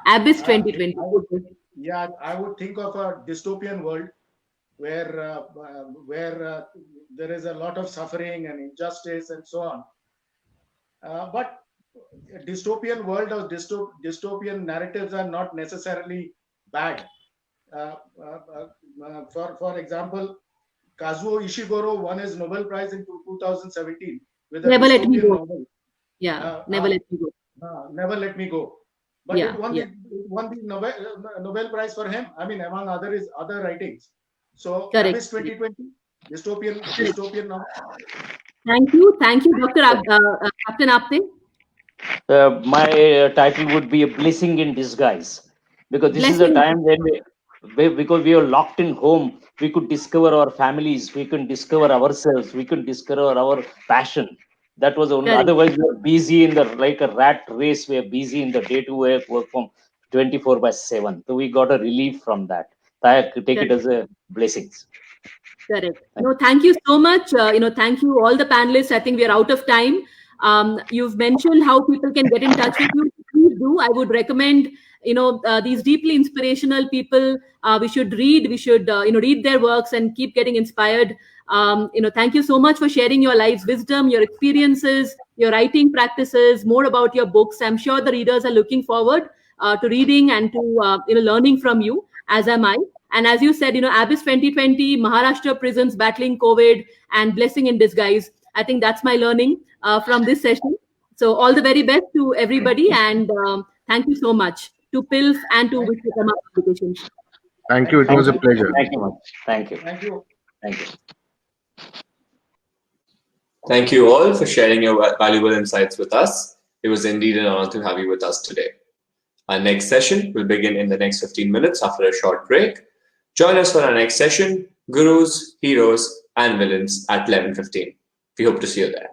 Abyss 2020. I would think of a dystopian world where there is a lot of suffering and injustice and so on. But a dystopian world or dystopian narratives are not necessarily bad. For example, Kazuo Ishiguro won his Nobel Prize in 2017 with a Never Let Me dystopian Go. novel. Yeah, Never Let Me Go. Never Let Me Go. But Yeah, it won the Nobel Prize for him. I mean, among other writings. So Correct. Abyss 2020, dystopian novel. Thank you, Dr. Captain Apte. My title would be A Blessing in Disguise, because this is a time when because we are locked in home, we could discover our families, we could discover ourselves, we could discover our passion. That was only. Correct. Otherwise we are busy in like a rat race. We are busy in the day to work from 24/7. So we got a relief from that. I take it as a blessings. Correct. No, thank you so much. Thank you all the panelists. I think we are out of time. You've mentioned how people can get in touch with you. please do. I would recommend, these deeply inspirational people. We should read. We should, read their works and keep getting inspired. Thank you so much for sharing your life's wisdom, your experiences, your writing practices, more about your books. I'm sure the readers are looking forward to reading and to learning from you, as am I. And as you said, Abyss 2020, Maharashtra prisons battling COVID, and blessing in disguise. I think that's my learning from this session. So all the very best to everybody, and thank you so much to PILF and to Vishwakarma Publications. Thank you. It was a pleasure. Thank you much. Thank you. Thank you. Thank you. Thank you all for sharing your valuable insights with us. It was indeed an honor to have you with us today. Our next session will begin in the next 15 minutes after a short break. Join us for our next session, Gurus, Heroes, and Villains at 11:15. We hope to see you there.